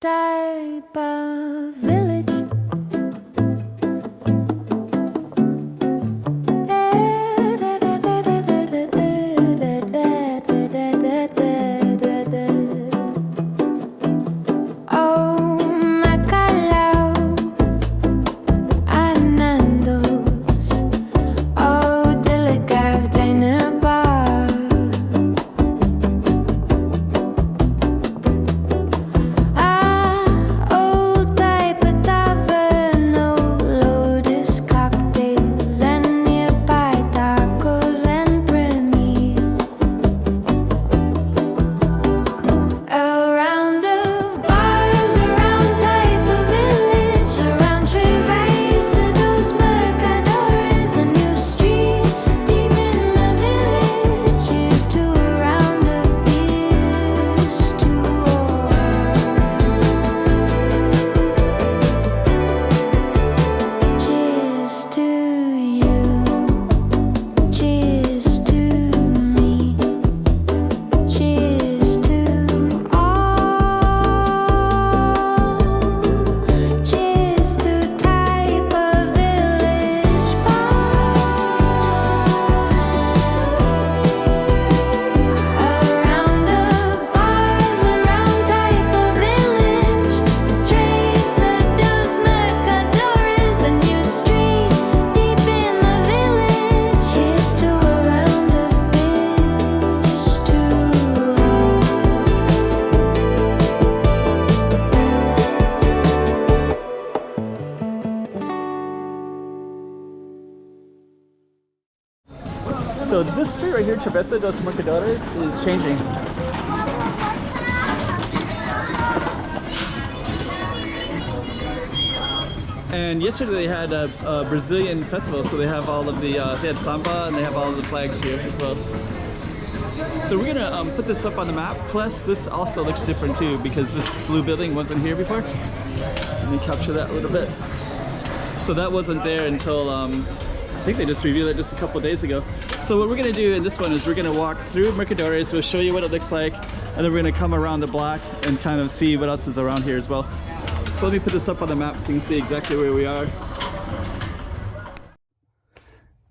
Taipa village. So this street right here, Travessa dos Mercadores, is changing. And yesterday they had a Brazilian festival, so they have all of the, they had samba and they have all of the flags here as well. So we're gonna put this up on the map, plus this also looks different too because this blue building wasn't here before. Let me capture that a little bit. So that wasn't there until, I think they just revealed it just a couple days ago. So what we're gonna do in this one is we're gonna walk through Mercadores, we'll show you what it looks like, and then we're gonna come around the block and kind of see what else is around here as well. So let me put this up on the map so you can see exactly where we are.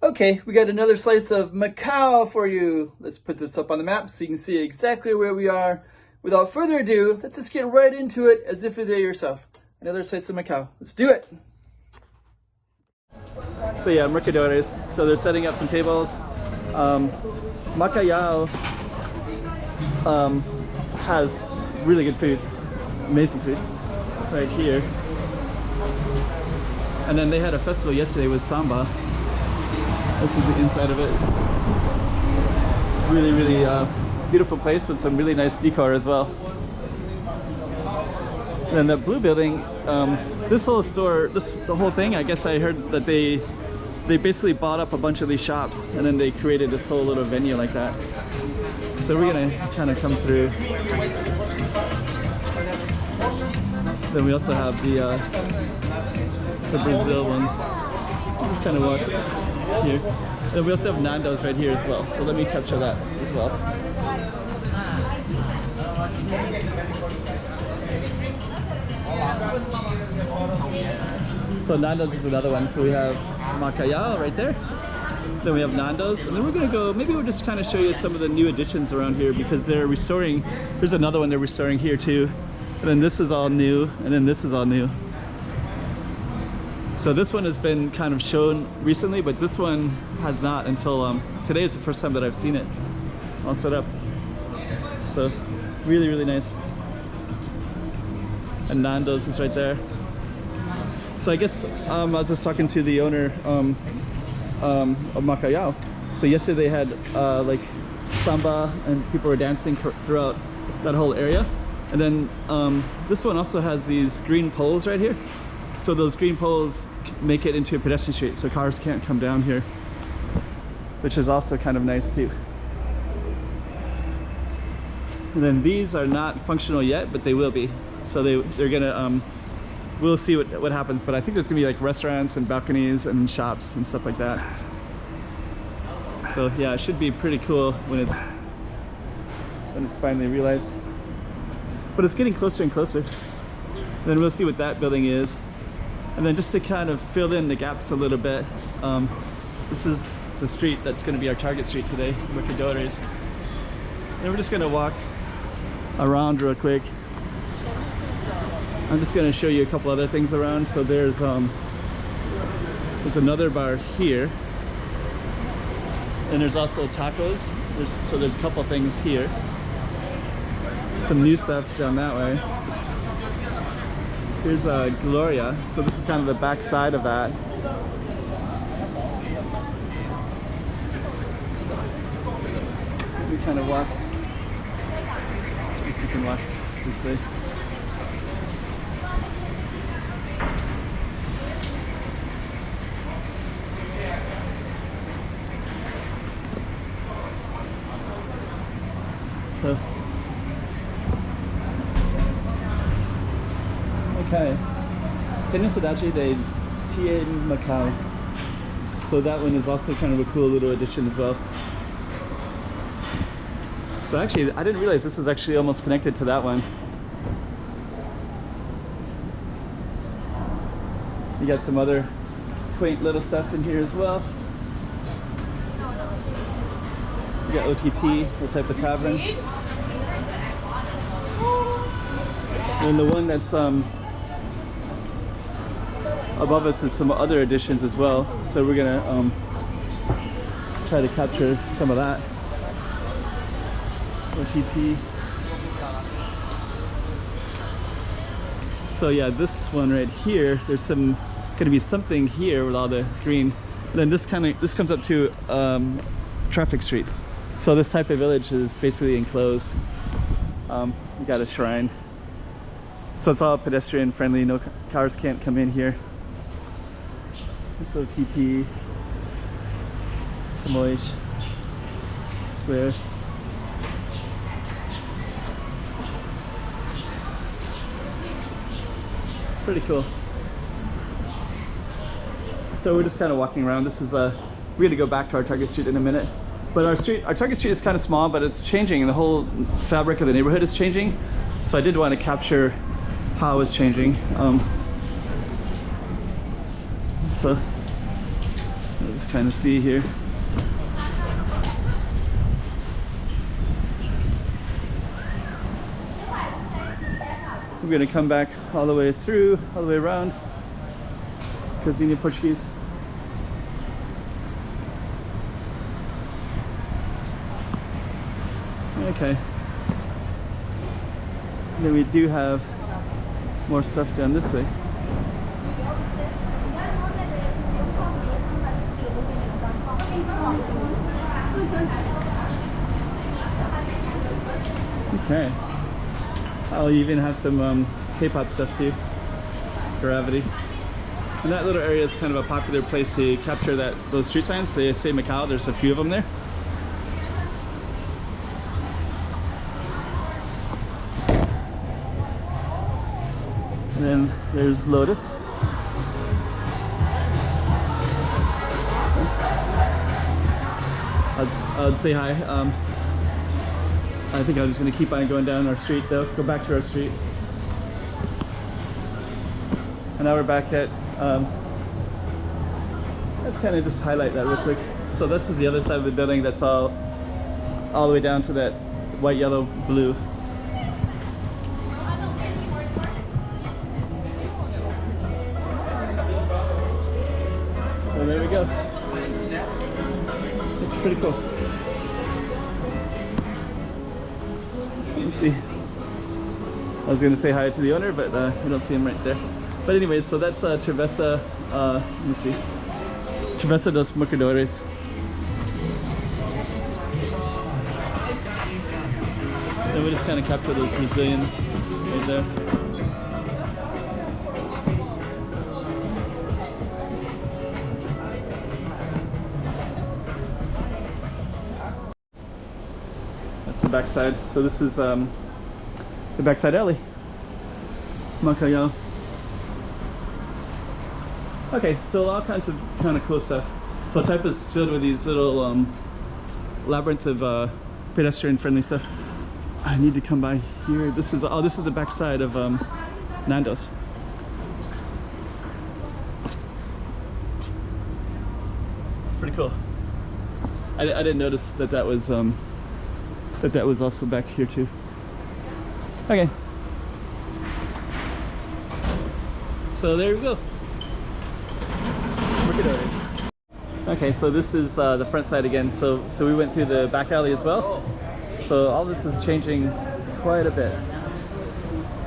Okay, we got another slice of Macau for you. Let's put this up on the map so you can see exactly where we are. Without further ado, let's just get right into it as if you're there yourself. Another slice of Macau. Let's do it. So yeah, Mercadores. So they're setting up some tables. Macau has really good food, amazing food, right here. And then they had a festival yesterday with samba. This is the inside of it. Really, really beautiful place with some really nice decor as well. And then the blue building, this whole store, the whole thing, I guess I heard that they basically bought up a bunch of these shops and then they created this whole little venue like that. So we're gonna kind of come through. Then we also have the Brazil ones. I'll just kind of walk here. And we also have Nando's right here as well. So let me capture that as well. So Nando's is another one. So we have Macau right there. Then we have Nando's, and then we're gonna go, maybe we'll just kind of show you some of the new additions around here because they're restoring, there's another one they're restoring here too. And then this is all new, and then this is all new. So this one has been kind of shown recently, but this one has not until today is the first time that I've seen it all set up. So really, really nice. And Nando's is right there. So I guess I was just talking to the owner of Macau. So yesterday they had like samba and people were dancing throughout that whole area. And then this one also has these green poles right here. So those green poles make it into a pedestrian street so cars can't come down here, which is also kind of nice too. And then these are not functional yet, but they will be. So they're gonna, we'll see what happens, but I think there's gonna be like restaurants and balconies and shops and stuff like that. So yeah, it should be pretty cool when it's finally realized. But it's getting closer and closer. Then we'll see what that building is. And then just to kind of fill in the gaps a little bit, this is the street that's going to be our target street today, Mercadores. And we're just going to walk around real quick. I'm just going to show you a couple other things around. So there's another bar here, and there's also tacos. There's a couple things here. Some new stuff down that way. Here's Gloria. So this is kind of the back side of that. We kind of walk. I guess we can walk this way. So, okay. Tenemos Adachi de Tie Macau. So that one is also kind of a cool little addition as well. So actually, I didn't realize this is actually almost connected to that one. You got some other quaint little stuff in here as well. You got OTT, what type of tavern. And the one that's above us is some other additions as well. So we're gonna try to capture some of that. OTT. So yeah, this one right here, there's gonna be something here with all the green. And then this comes up to Traffic Street. So this type of village is basically enclosed. You got a shrine. So it's all pedestrian friendly, no cars can't come in here. So TT, Tamoish, Square. Pretty cool. So we're just kind of walking around. This is we're gonna go back to our target street in a minute. But our target street is kind of small, but it's changing, and the whole fabric of the neighborhood is changing. So I did want to capture how it's changing. So I'll just kind of see here. We're going to come back all the way through, all the way around. Cozinha Portuguese. Okay. And then we do have more stuff down this way. Okay. I'll even have some K-pop stuff too. Gravity. And that little area is kind of a popular place to capture those street signs. They say Macau. There's a few of them there. And then there's Lotus. I'd say hi. I think I'm just going to keep on going down our street though. Go back to our street. And now we're back at, let's kind of just highlight that real quick. So this is the other side of the building that's all the way down to that white, yellow, blue. So there we go. Looks pretty cool. Let's see. I was going to say hi to the owner, but we don't see him right there. But anyways, so that's Travessa, let me see. Travessa dos Mercadores. And we just kind of capture those Brazilian right there. The backside. So this is the backside alley. Macau. Okay, so all kinds of kind of cool stuff. So Taipa is filled with these little labyrinth of pedestrian friendly stuff. I need to come by here. This is the backside of Nando's. Pretty cool. I didn't notice that that was also back here too. Okay. So there we go. Mercadores. Okay, so this is the front side again. So we went through the back alley as well. So all this is changing quite a bit.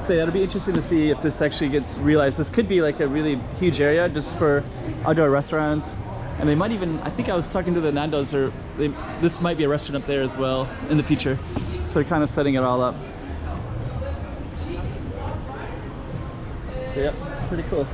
So yeah, it'll be interesting to see if this actually gets realized. This could be like a really huge area just for outdoor restaurants. And they might even, I think I was talking to the Nando's, or this might be a restaurant up there as well in the future. So they're kind of setting it all up. So yeah, pretty cool.